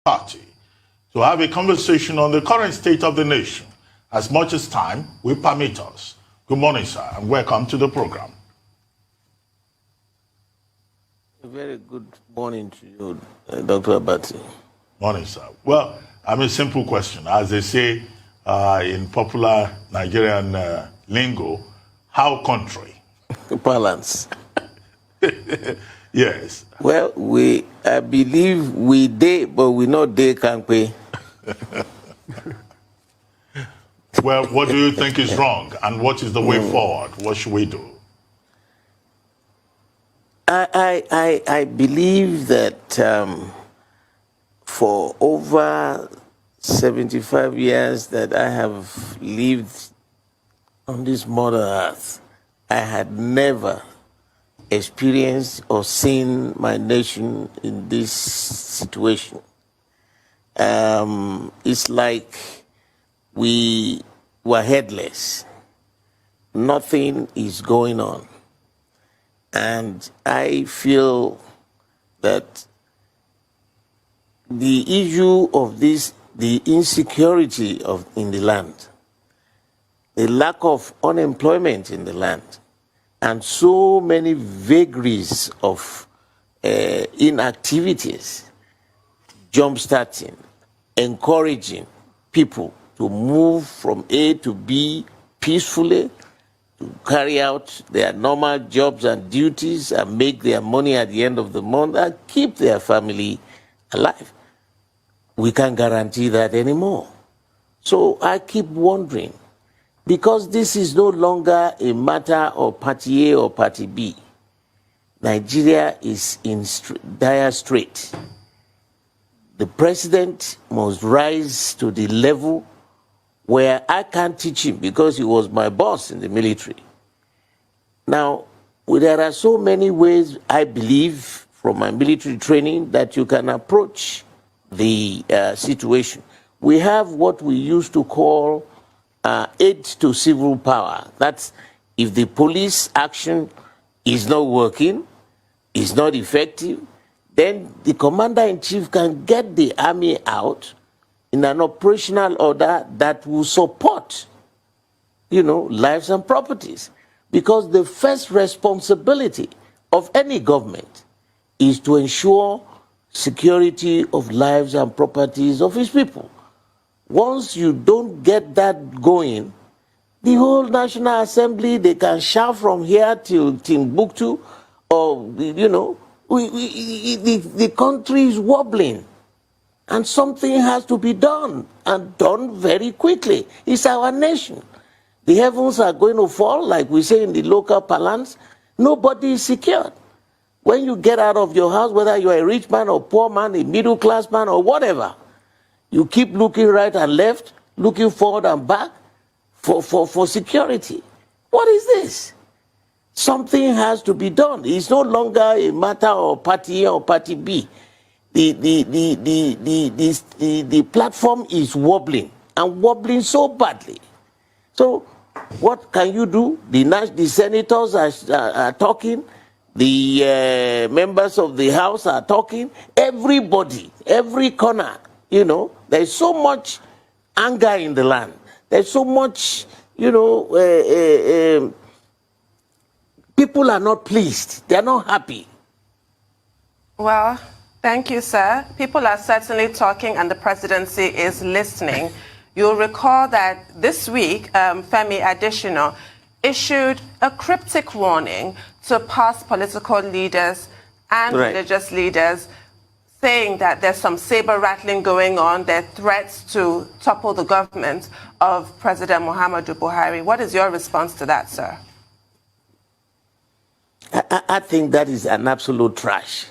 Party to have a conversation on the current state of the nation as much as time will permit us. Good morning, sir, and welcome to the program. A very good morning to you, Dr. Abati. Morning, sir. Well, a simple question. As they say in popular Nigerian lingo, how country? Balance. Yes. Well, I believe we did, but we not they can't pay. Well, what do you think is wrong, and what is the way forward? What should we do? I believe that for over 75 years that I have lived on this Mother Earth, I had never experienced or seen my nation in this situation. It's like we were headless. Nothing is going on. And I feel that the issue of this, the insecurity in the land, the lack of unemployment in the land, and so many vagaries of inactivities, jumpstarting, encouraging people to move from A to B peacefully, to carry out their normal jobs and duties and make their money at the end of the month and keep their family alive. We can't guarantee that anymore. So I keep wondering, because this is no longer a matter of party A or party B. Nigeria is in dire strait. The president must rise to the level where I can't teach him because he was my boss in the military. Now, there are so many ways, I believe, from my military training that you can approach the situation. We have what we used to call aid to civil power. That's if the police action is not working, is not effective, then the commander-in-chief can get the army out in an operational order that will support, lives and properties. Because the first responsibility of any government is to ensure security of lives and properties of its people. Once you don't get that going, the whole National Assembly, they can shout from here till Timbuktu, or, the country is wobbling. And something has to be done, and done very quickly. It's our nation. The heavens are going to fall, like we say in the local parlance. Nobody is secured. When you get out of your house, whether you're a rich man or poor man, a middle class man or whatever, you keep looking right and left, looking forward and back for security. What is this? Something has to be done. It's no longer a matter of party A or party B. The platform is wobbling, and wobbling so badly. So what can you do? The senators are talking, the members of the House are talking, everybody, every corner, there's so much anger in the land. There's so much, people are not pleased. They're not happy. Well, thank you, sir. People are certainly talking, and the presidency is listening. You'll recall that this week, Femi Adesina issued a cryptic warning to past political leaders and religious leaders, saying that there's some saber rattling going on. There are threats to topple the government of President Muhammadu Buhari. What is your response to that, sir? I think that is an absolute trash.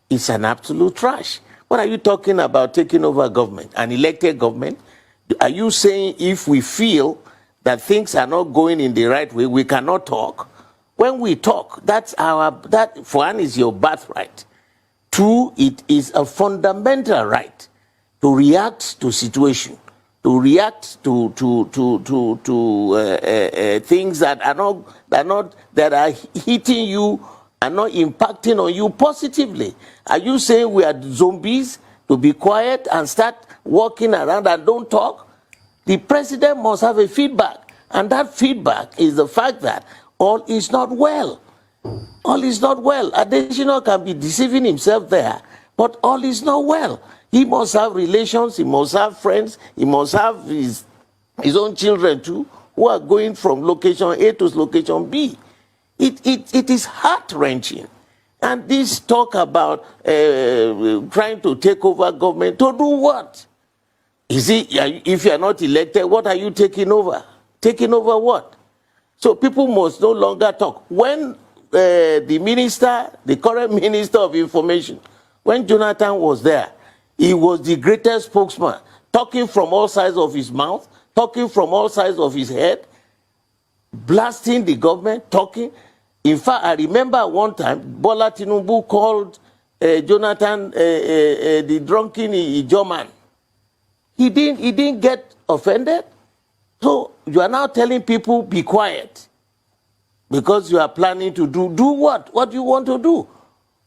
It's an absolute trash. What are you talking about, taking over government, an elected government? Are you saying if we feel that things are not going in the right way, we cannot talk? When we talk, that for one is your birthright. Two, it is a fundamental right to react to situation, to react to things that are hitting you and not impacting on you positively. Are you saying we are zombies to be quiet and start walking around and don't talk? The president must have a feedback. And that feedback is the fact that all is not well. All is not well. Additional can be deceiving himself there, but all is not well. He must have relations, he must have friends, he must have his own children too, who are going from location A to location B. It is heart-wrenching. And this talk about trying to take over government, to do what? You see, if you are not elected, what are you taking over? Taking over what? So people must no longer talk. When the current Minister of Information, when Jonathan was there, he was the greatest spokesman, talking from all sides of his mouth, talking from all sides of his head, blasting the government, talking. In fact, I remember one time, Bola Tinubu called Jonathan the drunken Ijoman. He didn't get offended. So you are now telling people, be quiet. Because you are planning to do what? What do you want to do?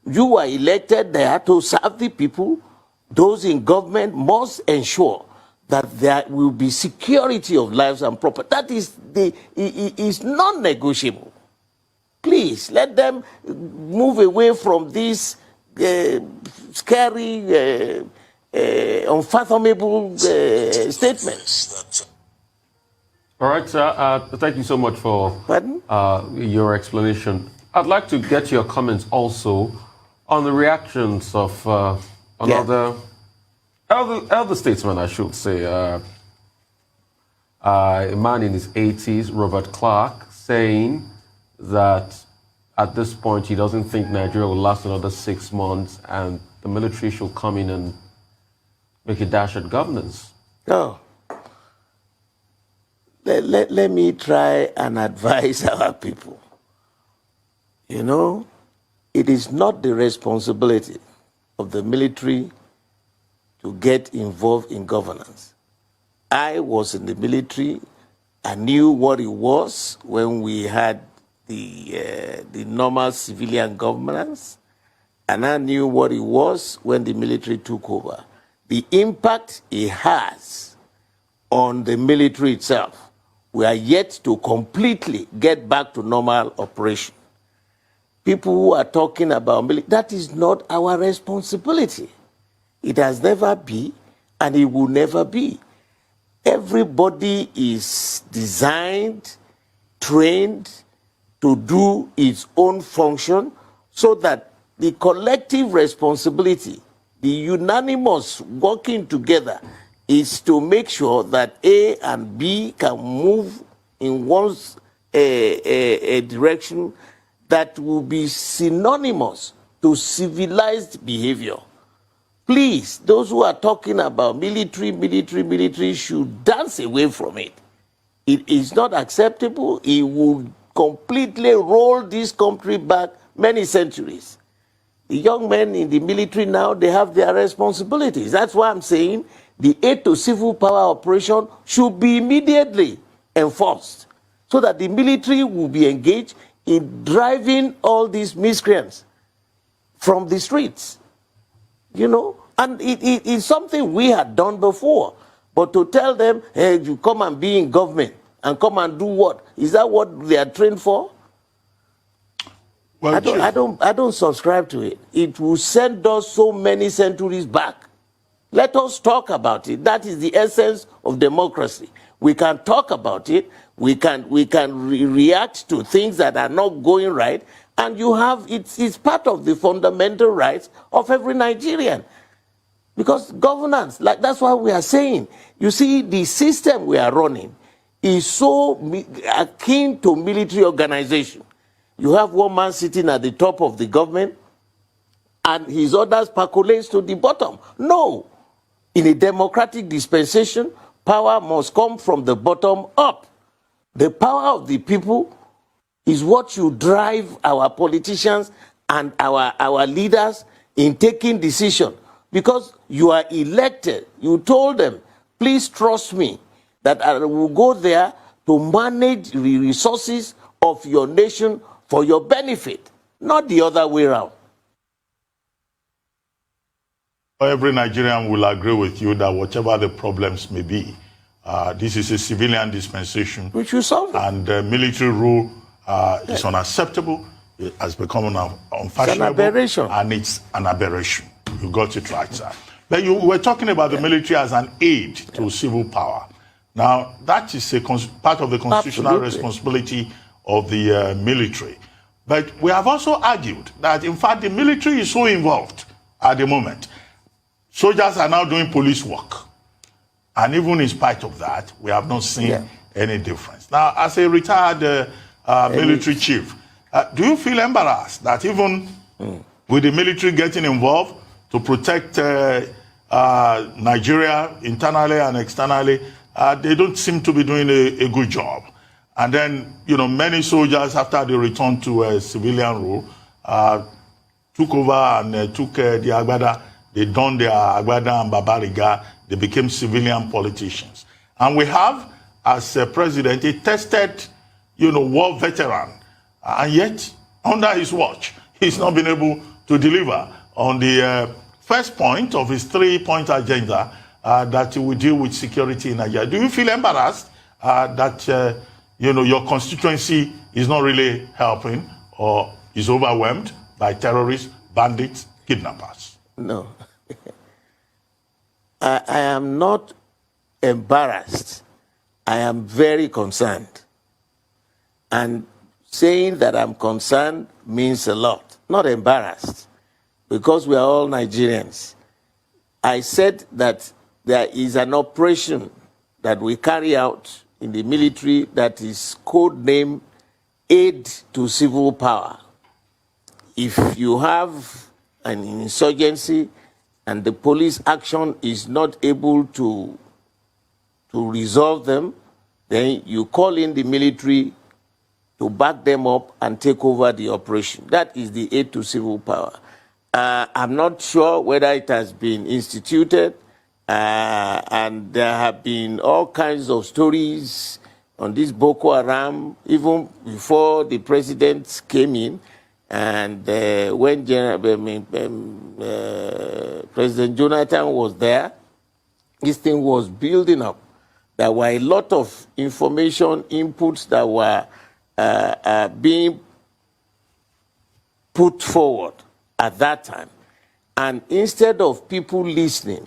You are elected there to serve the people. Those in government must ensure that there will be security of lives and property. That is non-negotiable. Please, let them move away from this scary, unfathomable statements. All right, sir. Thank you so much for your explanation. I'd like to get your comments also on the reactions of another elder statesman, I should say, a man in his 80s, Robert Clark, saying that at this point he doesn't think Nigeria will last another 6 months and the military should come in and make a dash at governance. No. Let me try and advise our people. You know, it is not the responsibility of the military to get involved in governance. I was in the military. I knew what it was when we had the normal civilian governance, and I knew what it was when the military took over. The impact it has on the military itself, we are yet to completely get back to normal operation. People who are talking about military, that is not our responsibility. It has never been, and it will never be. Everybody is designed, trained to do its own function so that the collective responsibility, the unanimous working together, is to make sure that A and B can move in one direction that will be synonymous to civilized behavior. Please, those who are talking about military should dance away from it. It is not acceptable. It will completely roll this country back many centuries. The young men in the military now, they have their responsibilities. That's why I'm saying the aid to civil power operation should be immediately enforced so that the military will be engaged in driving all these miscreants from the streets. You know, and it's something we had done before. But to tell them, hey, you come and be in government and come and do what? Is that what they are trained for? Well, I don't subscribe to it. It will send us so many centuries back. Let us talk about it. That is the essence of democracy. We can talk about it. We can react to things that are not going right. And you have, it's part of the fundamental rights of every Nigerian. Because governance, like that's what we are saying. You see, the system we are running is so akin to military organization. You have one man sitting at the top of the government and his orders percolate to the bottom. No. In a democratic dispensation, power must come from the bottom up. The power of the people is what should drive our politicians and our leaders in taking decisions. Because you are elected, you told them, please trust me, that I will go there to manage the resources of your nation for your benefit, not the other way around. Every Nigerian will agree with you that whatever the problems may be, this is a civilian dispensation. Which will solve it. And military rule is unacceptable. It has become unfashionable. It's an aberration. And it's an aberration. You got it right, sir. But you were talking about the military as an aid to civil power. Now, that is a part of the constitutional responsibility of the military. But we have also argued that, in fact, the military is so involved at the moment. Soldiers are now doing police work. And even in spite of that, we have not seen any difference. Now, as a retired military chief, do you feel embarrassed that even with the military getting involved to protect Nigeria internally and externally, they don't seem to be doing a good job? And then, many soldiers, after they returned to civilian rule, took over and took the Agbada. They donned their Agbada and Babariga. They became civilian politicians. And we have, as a president, a tested, war veteran. And yet, under his watch, he's not been able to deliver on the first point of his 3-point agenda that he will deal with security in Nigeria. Do you feel embarrassed that, your constituency is not really helping or is overwhelmed by terrorists, bandits, kidnappers? No. I am not embarrassed. I am very concerned. And saying that I'm concerned means a lot. Not embarrassed, because we are all Nigerians. I said that there is an operation that we carry out in the military that is codenamed Aid to Civil Power. If you have an insurgency and the police action is not able to resolve them, then you call in the military to back them up and take over the operation. That is the aid to civil power. I'm not sure whether it has been instituted, and there have been all kinds of stories on this Boko Haram, even before the president came in. And when President Jonathan was there, this thing was building up. There were a lot of information inputs that were being put forward at that time. And instead of people listening,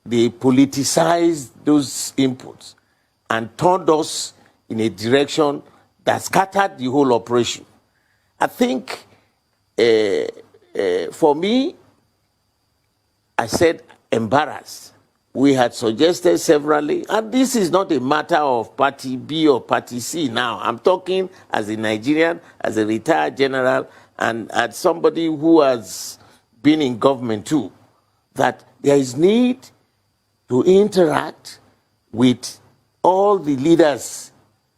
they politicized those inputs and turned us in a direction that scattered the whole operation. I think, for me, I said embarrassed. We had suggested severally, and this is not a matter of party B or party C now. I'm talking as a Nigerian, as a retired general, and as somebody who has been in government too, that there is need to interact with all the leaders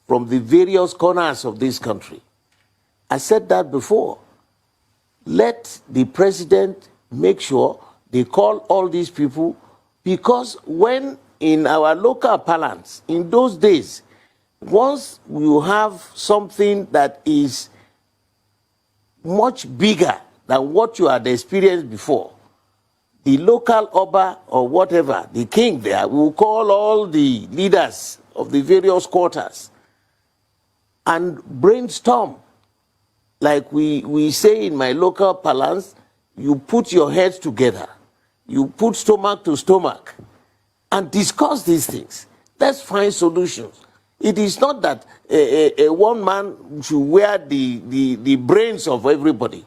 from the various corners of this country. I said that before. Let the president make sure they call all these people, because when in our local parlance, in those days, once you have something that is much bigger than what you had experienced before, the local Oba or whatever, the king there, will call all the leaders of the various quarters and brainstorm. Like we say in my local parlance, you put your heads together, you put stomach to stomach, and discuss these things. Let's find solutions. It is not that a one man should wear the brains of everybody.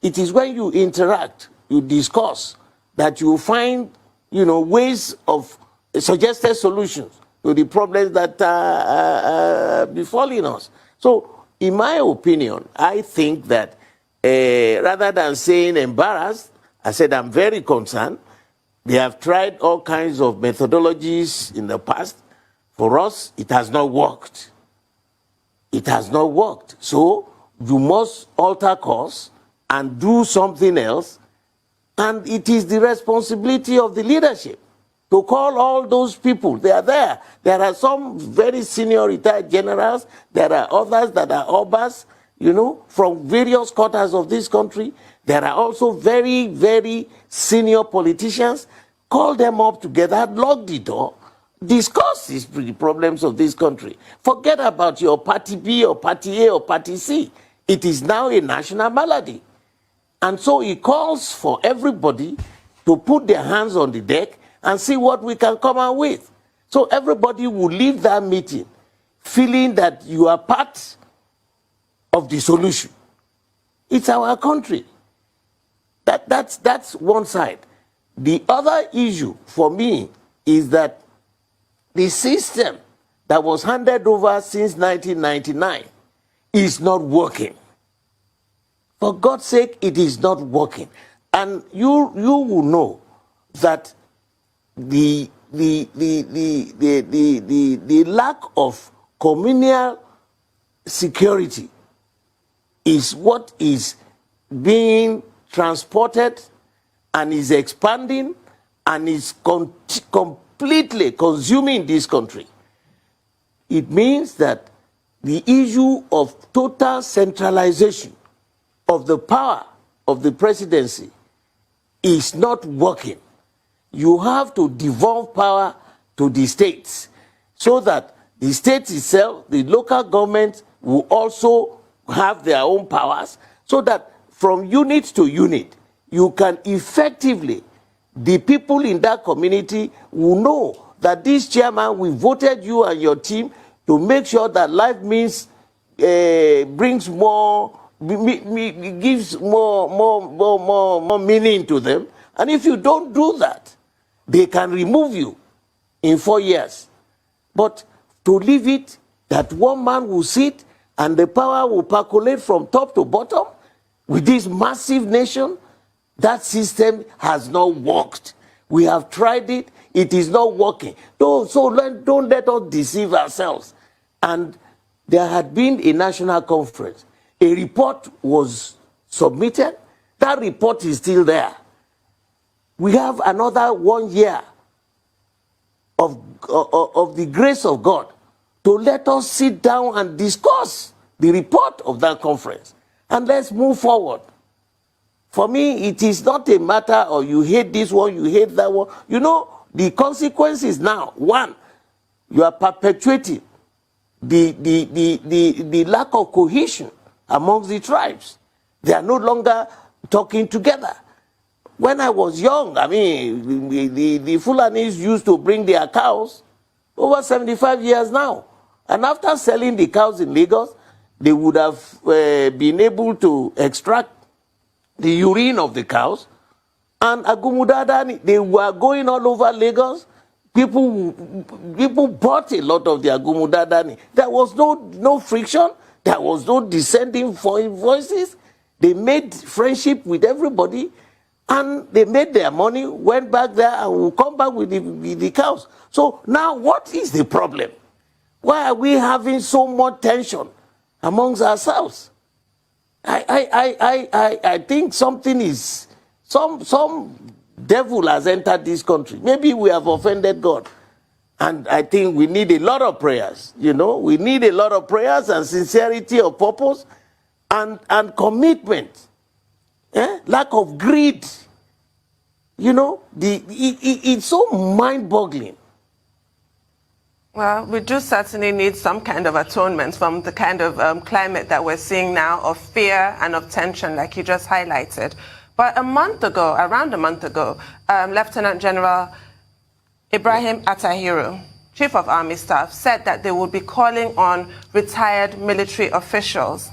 It is when you interact, you discuss, that you find, ways of suggested solutions to the problems that are befalling us. So, in my opinion, I think that rather than saying embarrassed, I said I'm very concerned. They have tried all kinds of methodologies in the past. For us, it has not worked. It has not worked. So you must alter course and do something else. And it is the responsibility of the leadership to call all those people. They are there. There are some very senior retired generals. There are others that are obas. you know, from various quarters of this country. There are also very, very senior politicians. Call them up together, lock the door, discuss the problems of this country. Forget about your party B or party A or party C. It is now a national malady. And so he calls for everybody to put their hands on the deck and see what we can come out with. So everybody will leave that meeting feeling that you are part of the solution. It's our country. That's one side. The other issue for me is that the system that was handed over since 1999 is not working. For God's sake, it is not working. And you will know that the lack of communal security is what is being transported and is expanding and is completely consuming this country. It means that the issue of total centralization of the power of the presidency is not working. You have to devolve power to the states so that the states itself, the local government, will also have their own powers, so that from unit to unit, you can effectively, the people in that community will know that this chairman, we voted you and your team to make sure that life means, brings more, gives more meaning to them. And if you don't do that, they can remove you in 4 years. But to leave it that one man will sit and the power will percolate from top to bottom with this massive nation, that system has not worked. We have tried it, it is not working. Don't let us deceive ourselves. And there had been a national conference. A report was submitted. That report is still there. We have another 1 year of the grace of God to let us sit down and discuss the report of that conference. And let's move forward. For me, it is not a matter of you hate this one, you hate that one. You know, the consequences now, one, you are perpetuating the lack of cohesion amongst the tribes. They are no longer talking together. When I was young, I mean, the Fulanis used to bring their cows over 75 years now. And after selling the cows in Lagos, they would have been able to extract the urine of the cows. And Agumudadani, they were going all over Lagos. People bought a lot of the Agumudadani. There was no friction. There was no descending voices. They made friendship with everybody. And they made their money, went back there, and will come back with the cows. So now what is the problem? Why are we having so much tension amongst ourselves? I think something is, some devil has entered this country. Maybe we have offended God. And I think we need a lot of prayers, you know. We need a lot of prayers and sincerity of purpose and commitment. Lack of greed. You know, it's so mind-boggling. Well, we do certainly need some kind of atonement from the kind of climate that we're seeing now of fear and of tension, like you just highlighted. But around a month ago, Lieutenant General Ibrahim Atahiru, Chief of Army Staff, said that they would be calling on retired military officials.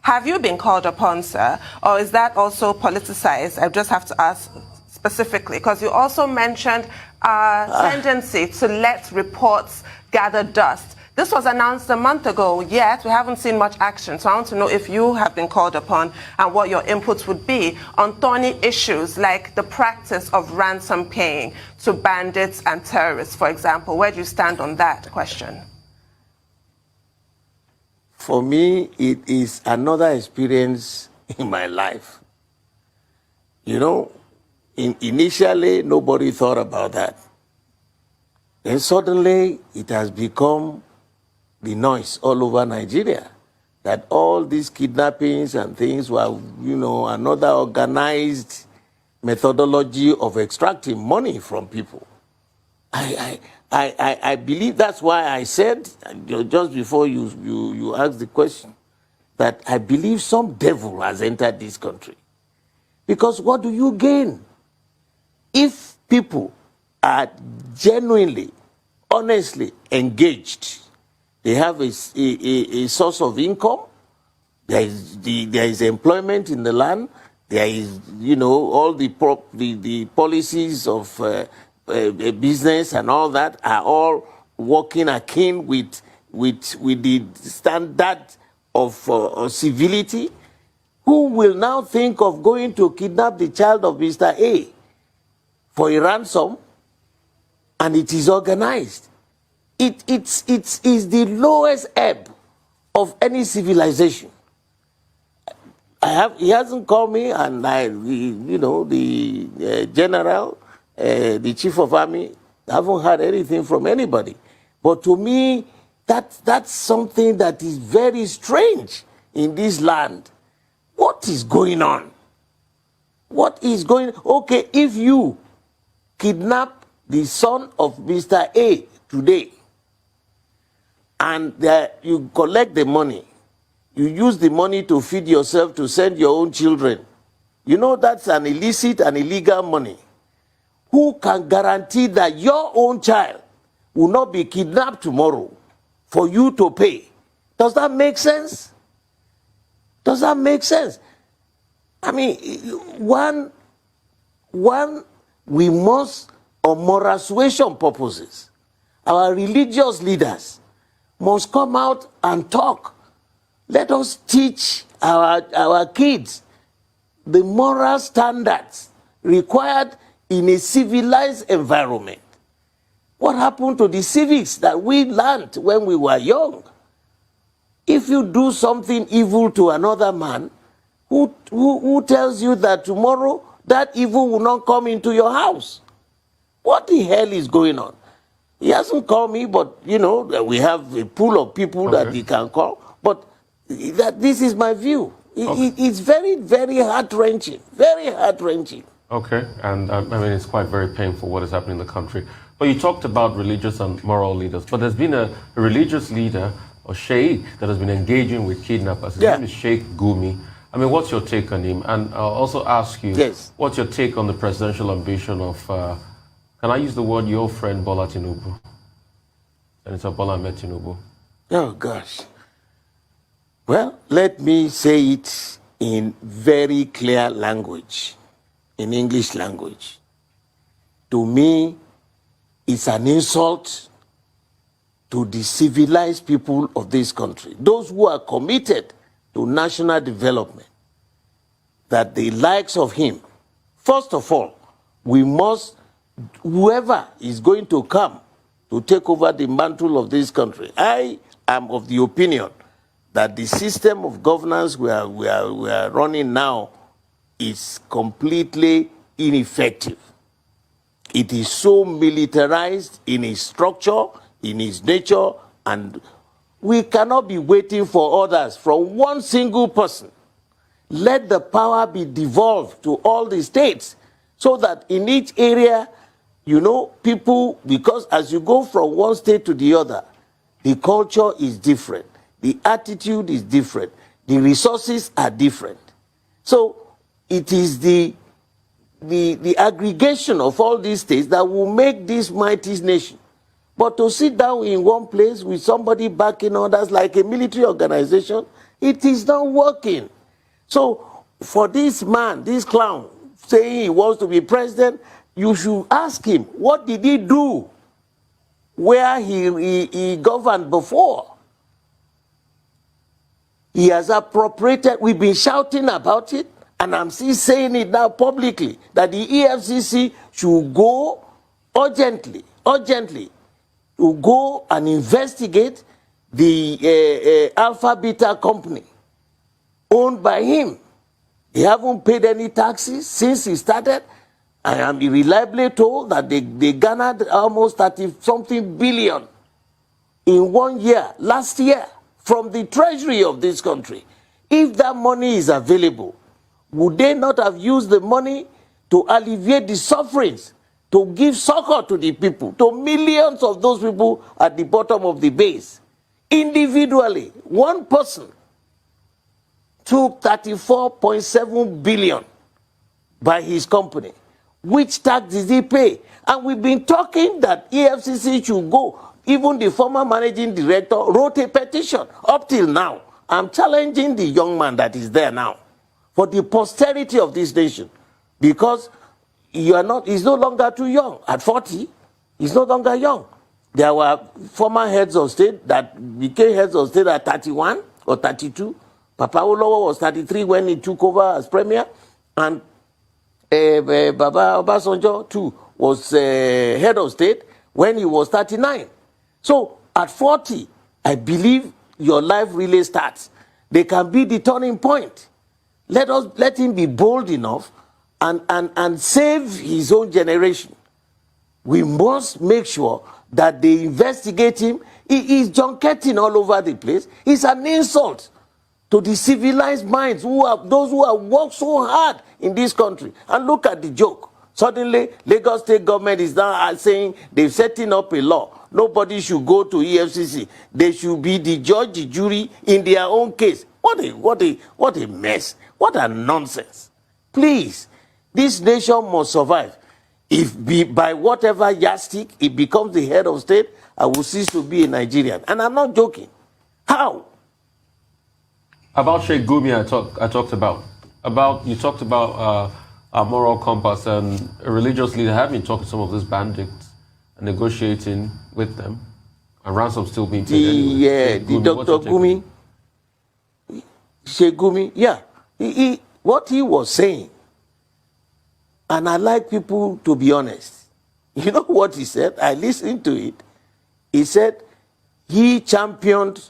Have you been called upon, sir, or is that also politicized? I just have to ask specifically, because you also mentioned a tendency to let reports gather dust. This was announced a month ago, yet we haven't seen much action. So I want to know if you have been called upon and what your inputs would be on thorny issues like the practice of ransom paying to bandits and terrorists, for example. Where do you stand on that question? For me, it is another experience in my life. You know, initially, nobody thought about that. Then suddenly, it has become the noise all over Nigeria. that all these kidnappings and things were, you know, another organized methodology of extracting money from people. I believe that's why I said, just before you asked the question, that I believe some devil has entered this country. Because what do you gain? If people are genuinely, honestly engaged, they have a source of income, there is employment in the land, there is, you know, all the policies of business and all that are all working akin with the standard of civility. Who will now think of going to kidnap the child of Mr. A for a ransom, and it is organized? It is the lowest ebb of any civilization. He hasn't called me, and you know, the general, the chief of army, I haven't heard anything from anybody. But to me, that's something that is very strange in this land. What is going on? What is going on? Okay, if you kidnap the son of Mr. A today, and you collect the money, you use the money to feed yourself, to send your own children, you know that's an illicit and illegal money. Who can guarantee that your own child will not be kidnapped tomorrow for you to pay? Does that make sense? Does that make sense? I mean, one we must, on moral suasion purposes, our religious leaders must come out and talk. Let us teach our kids the moral standards required in a civilized environment. What happened to the civics that we learned when we were young? If you do something evil to another man, who tells you that tomorrow that evil will not come into your house? What the hell is going on? He hasn't called me, but, you know, we have a pool of people that he can call. But this is my view. It's very, very heart-wrenching. Very heart-wrenching. Okay, and I mean, it's quite very painful what is happening in the country. But you talked about religious and moral leaders, but there's been a religious leader, or sheikh, that has been engaging with kidnappers. His name is Sheikh Gumi. I mean, what's your take on him? And I'll also ask you, what's your take on the presidential ambition of, can I use the word, your friend Bola Tinubu? Senator Bola Ahmed Tinubu. Oh, gosh. Well, let me say it in very clear language, in English language. To me, it's an insult to the civilized people of this country, those who are committed to national development, that the likes of him, first of all, we must, whoever is going to come to take over the mantle of this country, I am of the opinion that the system of governance we are running now is completely ineffective. It is so militarized in its structure, in its nature, and we cannot be waiting for others from one single person. Let the power be devolved to all the states so that in each area, you know, people, because as you go from one state to the other, the culture is different, the attitude is different, the resources are different. So it is the aggregation of all these states that will make this mighty nation. But to sit down in one place with somebody backing others like a military organization, it is not working. So for this man, this clown, saying he wants to be president, you should ask him, what did he do where he governed before? He has appropriated, we've been shouting about it, and I'm still saying it now publicly, that the EFCC should go urgently, to go and investigate the Alpha Beta company owned by him. They haven't paid any taxes since he started. I am reliably told that they garnered almost 30-something billion in 1 year, last year, from the treasury of this country. If that money is available, would they not have used the money to alleviate the sufferings, to give succor to the people, to millions of those people at the bottom of the base? Individually, one person took 34.7 billion by his company. Which tax did he pay? And we've been talking that EFCC should go. Even the former managing director wrote a petition. Up till now, I'm challenging the young man that is there now for the posterity of this nation, because he's no longer too young. At 40, he's no longer young. There were former heads of state that became heads of state at 31 or 32. Papa Olowo was 33 when he took over as premier, and Baba Obasanjo too was head of state when he was 39. So at 40, I believe your life really starts. They can be the turning point. Let him be bold enough and save his own generation. We must make sure that they investigate him. He is junketing all over the place. It's an insult to the civilized minds, those who have worked so hard in this country. And look at the joke. Suddenly, Lagos state government is now saying they're setting up a law. Nobody should go to EFCC. They should be the judge, the jury in their own case. What a mess. What a nonsense. Please, this nation must survive. If by whatever yardstick it becomes the head of state, I will cease to be a Nigerian. And I'm not joking. How? About Sheikh Gumi, I talked about. You talked about a moral compass and a religious leader. Have been talking to some of these bandits and negotiating with them, and ransom still being paid anyway. Yeah, the Dr. Gumi, Sheikh Gumi, yeah. What he was saying, and I like people to be honest. You know what he said? I listened to it. He said he championed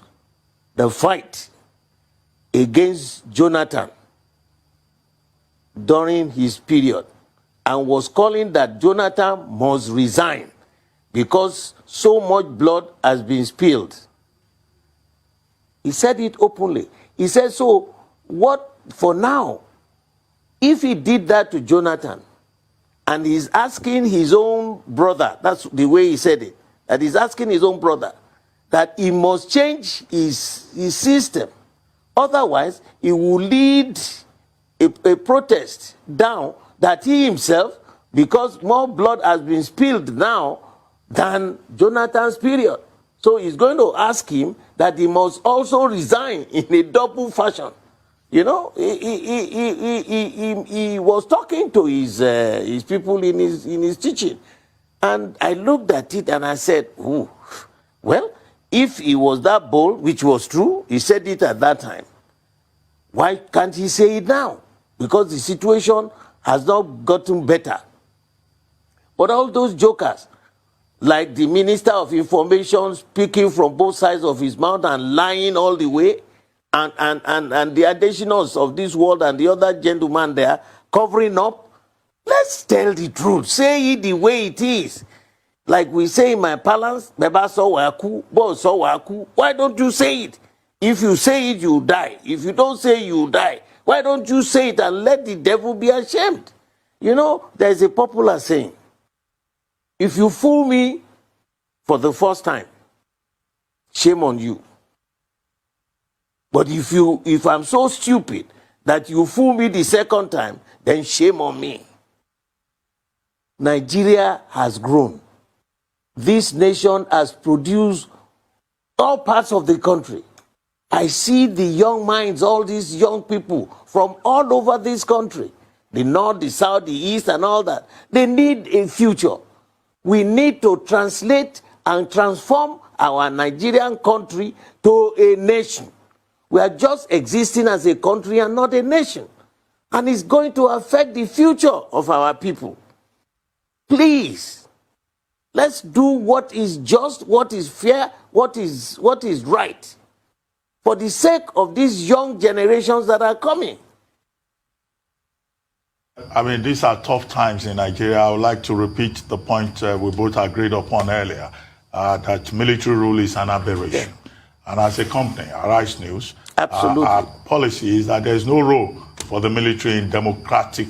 the fight against Jonathan during his period and was calling that Jonathan must resign because so much blood has been spilled. He said it openly. He said, so what for now, if he did that to Jonathan and he's asking his own brother, that's the way he said it, that he's asking his own brother that he must change his system. Otherwise, he will lead a protest down that he himself, because more blood has been spilled now than Jonathan's period. So he's going to ask him that he must also resign in a double fashion. You know, he was talking to his people in his teaching. And I looked at it and I said, ooh, well, if he was that bold, which was true, he said it at that time, why can't he say it now? Because the situation has not gotten better. But all those jokers, like the Minister of Information speaking from both sides of his mouth and lying all the way, and the additionals of this world and the other gentleman there covering up, let's tell the truth. Say it the way it is. Like we say in my palace, why don't you say it? If you say it, you die. If you don't say it, you die. Why don't you say it and let the devil be ashamed? You know, there's a popular saying, if you fool me for the first time, shame on you. But if I'm so stupid that you fool me the second time, then shame on me. Nigeria has grown. This nation has produced all parts of the country. I see the young minds, all these young people from all over this country, the north, the south, the east, and all that. They need a future. We need to translate and transform our Nigerian country to a nation. We are just existing as a country and not a nation. And it's going to affect the future of our people. Please, let's do what is just, what is fair, what is right, for the sake of these young generations that are coming. I mean, these are tough times in Nigeria. I would like to repeat the point we both agreed upon earlier, that military rule is an aberration. And as a company, Arise News, Absolutely. our policy is that there's no role for the military in democratic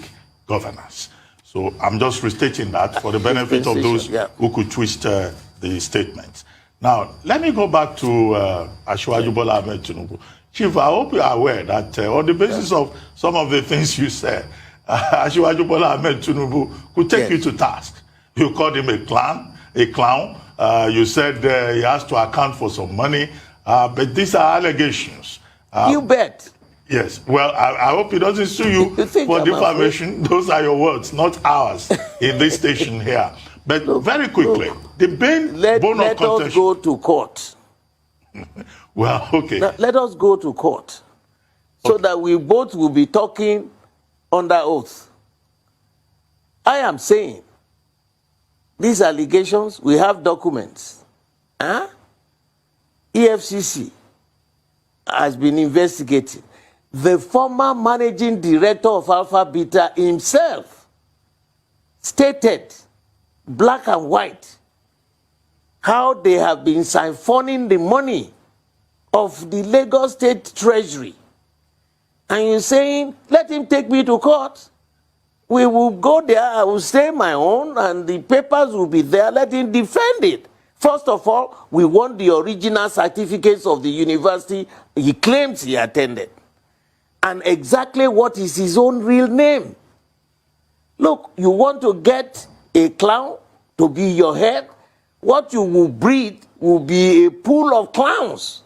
governance. So I'm just restating that for the benefit of those who could twist the statements. Now, let me go back to Asiwaju Bola Ahmed Tinubu. Chief, I hope you are aware that on the basis of some of the things you said, Asiwaju Bola Ahmed Tinubu could take you to task. You called him a clown. You said he has to account for some money. But these are allegations. You bet. Yes. Well, I hope he doesn't sue you for defamation. Those are your words, not ours, in this station here. But very quickly, the bone of contention. Let us go to court. Well, okay. Now, let us go to court so that we both will be talking under oath. I am saying these allegations, we have documents. EFCC has been investigating. The former managing director of Alpha Beta himself stated, black and white, how they have been siphoning the money of the Lagos State Treasury. And you're saying, let him take me to court. We will go there, I will say my own, and the papers will be there, let him defend it. First of all, we want the original certificates of the university he claims he attended. And exactly what is his own real name. Look, you want to get a clown to be your head, what you will breed will be a pool of clowns.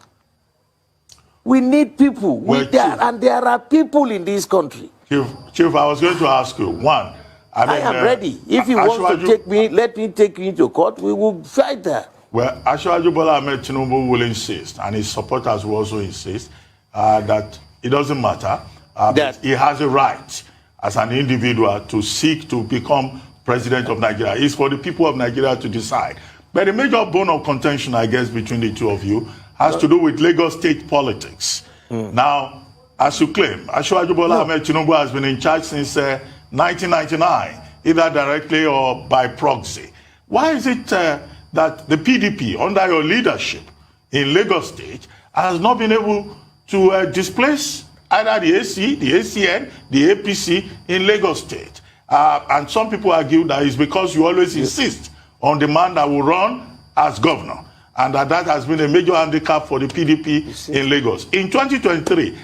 We need people. And there are people in this country. Chief, I was going to ask you, one, I am ready. If you want to take me, let me take you to court, we will fight that. Well, Asiwaju Bola Ahmed Tinubu will insist, and his supporters will also insist, that it doesn't matter. That he has a right as an individual to seek to become president of Nigeria. It's for the people of Nigeria to decide. But the major bone of contention, I guess, between the two of you has to do with Lagos state politics. Now, as you claim, Asiwaju Bola Ahmed Tinubu has been in charge since 1999, either directly or by proxy. Why is it that the PDP, under your leadership in Lagos State, has not been able to displace either the AC, the ACN, the APC in Lagos State? And some people argue that it's because you always insist on the man that will run as governor, and that has been a major handicap for the PDP in Lagos. In 2023,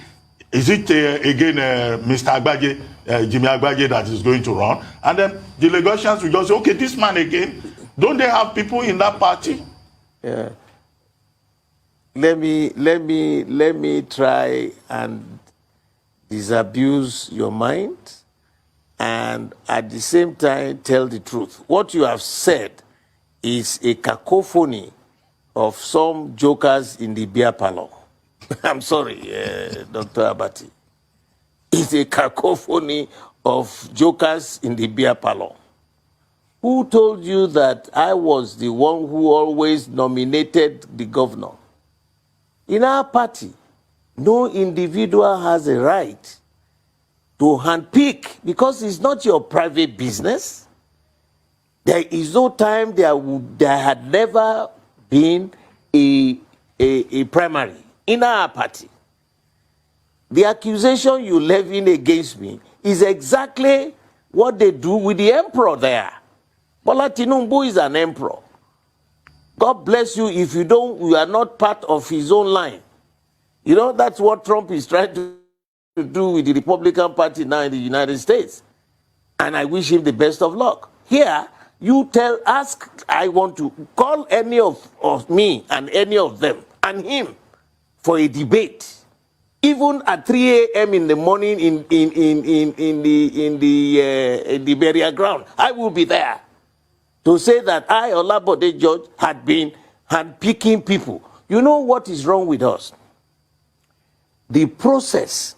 is it again Mr. Agbaje, Jimmy Agbaje, that is going to run? And then the Lagosians will just say, okay, this man again. Don't they have people in that party? Yeah. Let me try and disabuse your mind and at the same time tell the truth. What you have said is a cacophony of some jokers in the beer parlor. I'm sorry, Dr. Abati. It's a cacophony of jokers in the beer parlor. Who told you that I was the one who always nominated the governor? In our party, no individual has a right to handpick because it's not your private business. There is no time there had never been a primary in our party. The accusation you levying against me is exactly what they do with the emperor there. Bola Tinubu is an emperor. God bless you if you are not part of his own line. You know, that's what Trump is trying to do with the Republican Party now in the United States. And I wish him the best of luck. Here, I want to call any of me and any of them and him for a debate. Even at 3 a.m. in the morning in the burial ground, I will be there to say that I, Olabode George, had been handpicking people. You know what is wrong with us? The process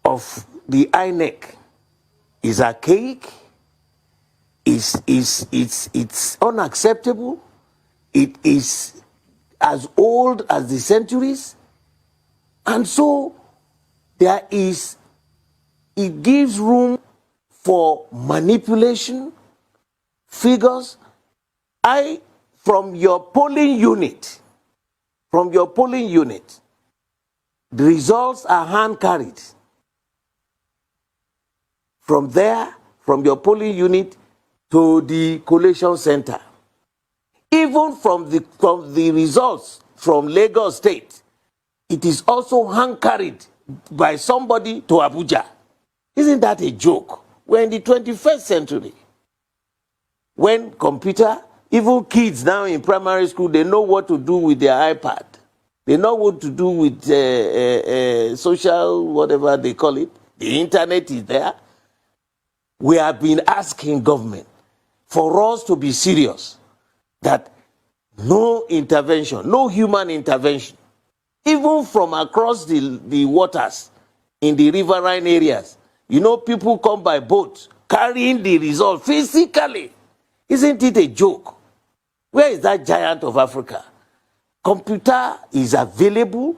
of the INEC is archaic, it's unacceptable, it is as old as the centuries, and so it gives room for manipulation, figures. From your polling unit, from your polling unit, the results are hand-carried. From there, from your polling unit to the collation center. Even from the results from Lagos State, it is also hand-carried by somebody to Abuja. Isn't that a joke? We're in the 21st century. When computer, even kids now in primary school, they know what to do with their iPad. They know what to do with social, whatever they call it. The internet is there. We have been asking government for us to be serious, that no intervention, no human intervention, even from across the waters in the riverine areas. You know, people come by boat carrying the result physically. Isn't it a joke? Where is that giant of Africa? Computer is available.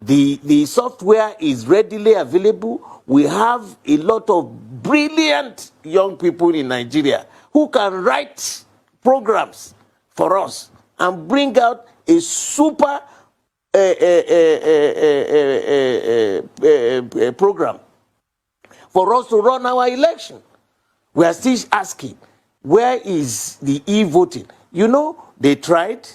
The software is readily available. We have a lot of brilliant young people in Nigeria who can write programs for us and bring out a super program for us to run our election. We are still asking, where is the e-voting? You know, they tried.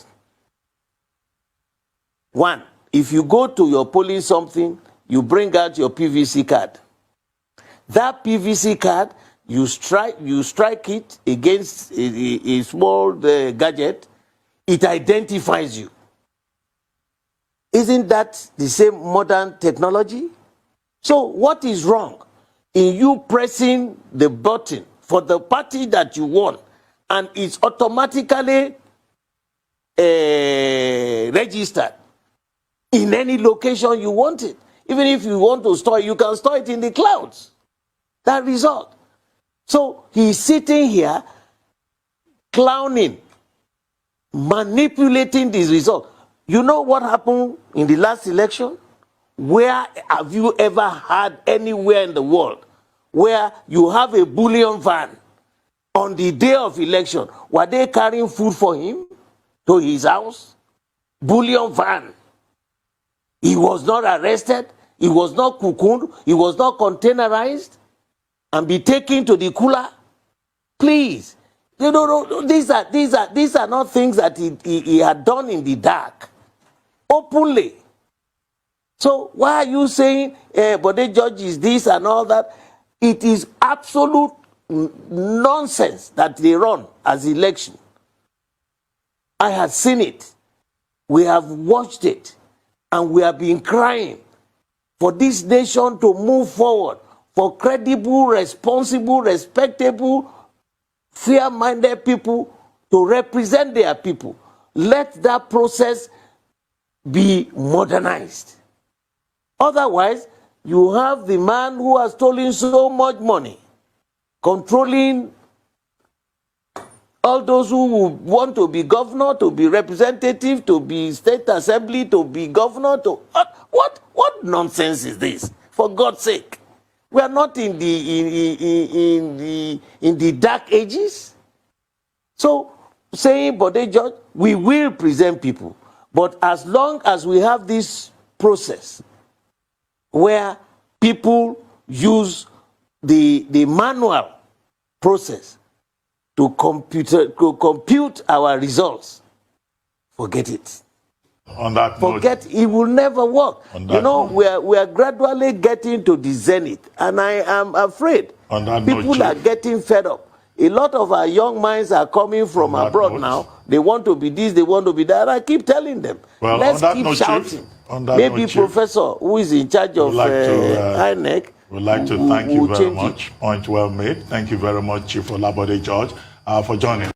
One, if you go to your polling something, you bring out your PVC card. That PVC card, you strike it against a small gadget, it identifies you. Isn't that the same modern technology? So what is wrong in you pressing the button for the party that you want and it's automatically registered in any location you want it? Even if you want to store it, you can store it in the clouds. That result. So he's sitting here clowning, manipulating this result. You know what happened in the last election? Where have you ever had anywhere in the world where you have a bullion van on the day of election? Were they carrying food for him to his house? Bullion van. He was not arrested. He was not cocooned. He was not containerized and be taken to the cooler. Please, you know, these are not things that he had done in the dark, openly. So why are you saying, but the judge is this and all that? It is absolute nonsense that they run as election. I have seen it. We have watched it. And we have been crying for this nation to move forward, for credible, responsible, respectable, fair-minded people to represent their people. Let that process be modernized. Otherwise, you have the man who has stolen so much money, controlling all those who want to be governor, to be representative, to be state assembly, to be governor, to what nonsense is this? For God's sake, we are not in the dark ages. So saying, but they judge, we will present people, but as long as we have this process where people use the manual process to compute our results, forget it. On that note, forget it will never work. You know, we are gradually getting to the zenith, and I am afraid on that people note, are getting fed up. A lot of our young minds are coming from abroad now. They want to be this, they want to be that. I keep telling them, well, let's keep shouting. Maybe Professor, who is in charge of INEC, we'd like to thank you very much. Point well made. Thank you very much, Chief Olabode George, for joining.